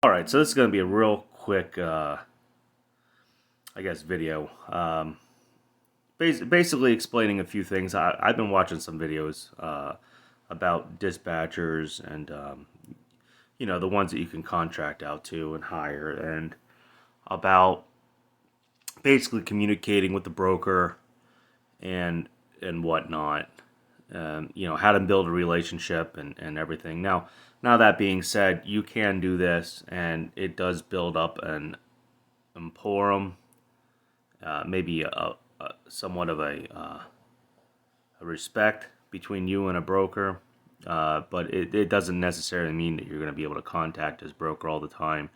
All right, so this is going to be a real quick, video. Basically explaining a few things. I've been watching some videos about dispatchers and, the ones that you can contract out to and hire, and about basically communicating with the broker and whatnot. How to build a relationship and everything. Now that being said, you can do this, and it does build up an emporium, maybe somewhat of a respect between you and a broker. But it doesn't necessarily mean that you're going to be able to contact his broker all the time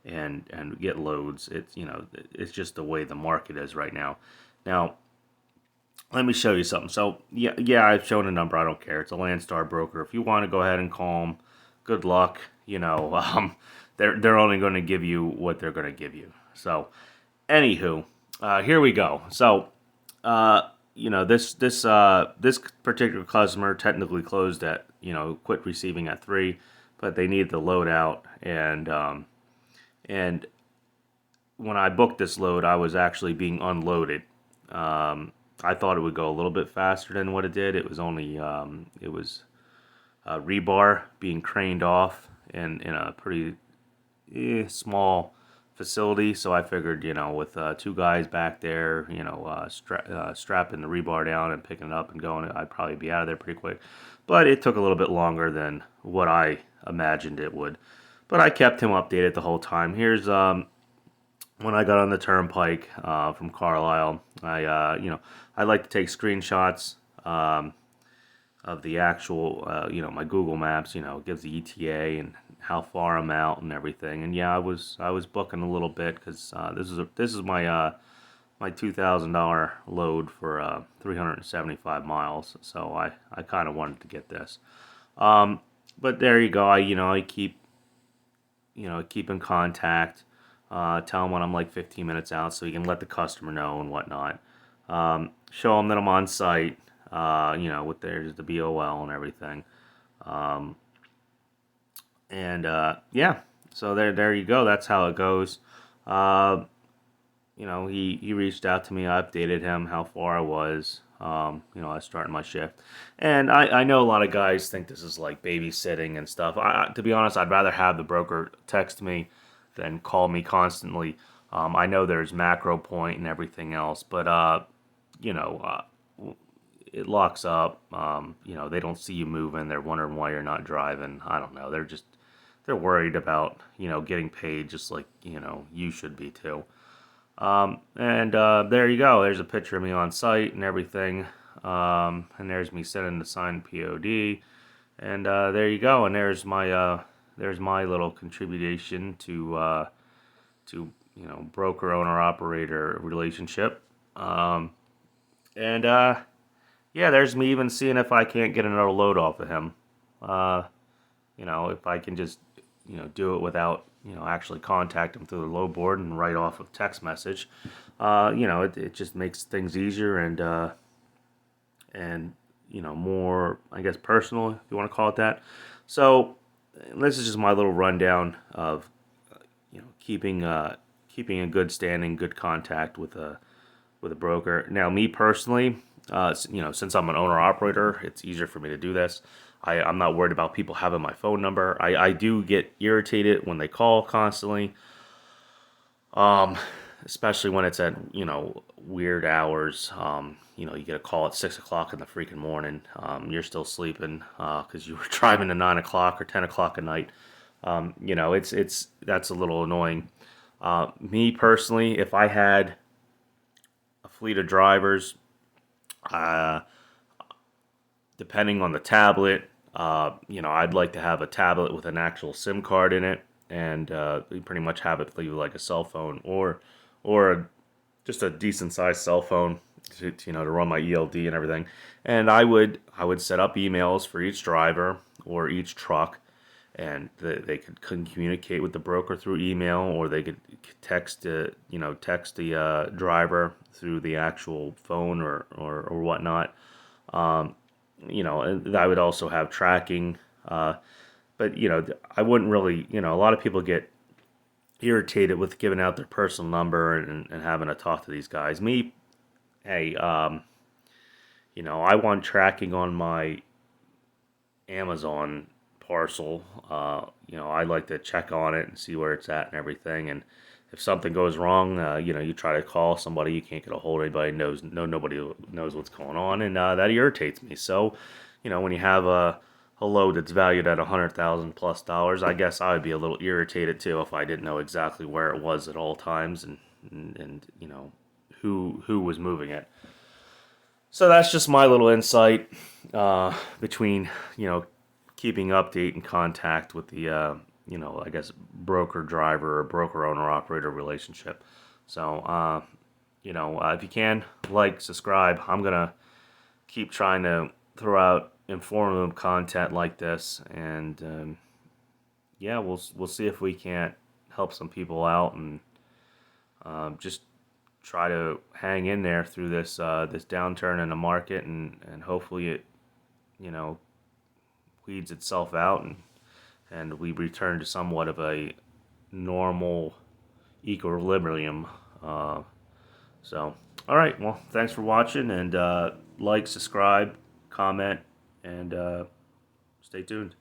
and get loads. It's just the way the market is right now. Now, let me show you something. So yeah, I've shown a number. I don't care. It's a Landstar broker. If you want to go ahead and call them, good luck. They're only going to give you what they're going to give you. So, anywho, here we go. So, this particular customer technically closed at quit receiving at 3, but they needed the load out, and when I booked this load, I was actually being unloaded. I thought it would go a little bit faster than what it did. It was only rebar being craned off in a pretty small facility. So I figured, with two guys back there, strapping the rebar down and picking it up and going, I'd probably be out of there pretty quick. But it took a little bit longer than what I imagined it would. But I kept him updated the whole time. Here's when I got on the turnpike from Carlisle. I like to take screenshots of the actual, my Google Maps. It gives the ETA and how far I'm out and everything. And yeah, I was booking a little bit because this is my $2,000 load for 375 miles. So I kind of wanted to get this. But there you go. I keep in contact. Tell them when I'm like 15 minutes out, so you can let the customer know and whatnot. Show them that I'm on site. With there's the BOL and everything. Yeah, so there you go. That's how it goes. He reached out to me. I updated him how far I was. I was starting my shift, and I know a lot of guys think this is like babysitting and stuff. To be honest, I'd rather have the broker text me than call me constantly. I know there's macro point and everything else, but you know, uh, it locks up. They don't see you moving. They're wondering why you're not driving. I don't know. They're worried about getting paid just like you should be too. And there you go. There's a picture of me on site and everything. And there's me sending the signed POD. And there you go. And there's my little contribution to broker owner operator relationship. And yeah, there's me even seeing if I can't get another load off of him. Uh, if I can just do it without actually contact him through the load board and write off a text message. It just makes things easier and more, I guess, personal, if you want to call it that. So this is just my little rundown of keeping a good standing, good contact with a broker. Now, me personally, since I'm an owner operator, it's easier for me to do this. I'm not worried about people having my phone number. I do get irritated when they call constantly, um, especially when it's at weird hours. You get a call at 6 o'clock in the freaking morning. You're still sleeping because you were driving at 9 o'clock or 10 o'clock at night. It's that's a little annoying. Me personally, if I had a fleet of drivers, uh, depending on the tablet, I'd like to have a tablet with an actual SIM card in it, and we pretty much have it either like a cell phone or just a decent sized cell phone to run my ELD and everything. And I would set up emails for each driver or each truck, and they could communicate with the broker through email, or they could text the driver through the actual phone or whatnot. And I would also have tracking. But I wouldn't really. A lot of people get irritated with giving out their personal number and having to talk to these guys. Me, hey, I want tracking on my Amazon parcel. I like to check on it and see where it's at and everything. And if something goes wrong, you try to call somebody, you can't get a hold of anybody. Nobody knows what's going on, and that irritates me. So, when you have a load that's valued at $100,000 plus, I guess I would be a little irritated too if I didn't know exactly where it was at all times and who was moving it. So that's just my little insight between keeping update and contact with the I guess broker driver or broker owner operator relationship. So if you can subscribe, I'm gonna keep trying to throw out informative content like this, and yeah, we'll see if we can't help some people out and just try to hang in there through this downturn in the market, and hopefully it you know weeds itself out, and we return to somewhat of a normal equilibrium. So, all right, well, thanks for watching, and subscribe, comment, and stay tuned.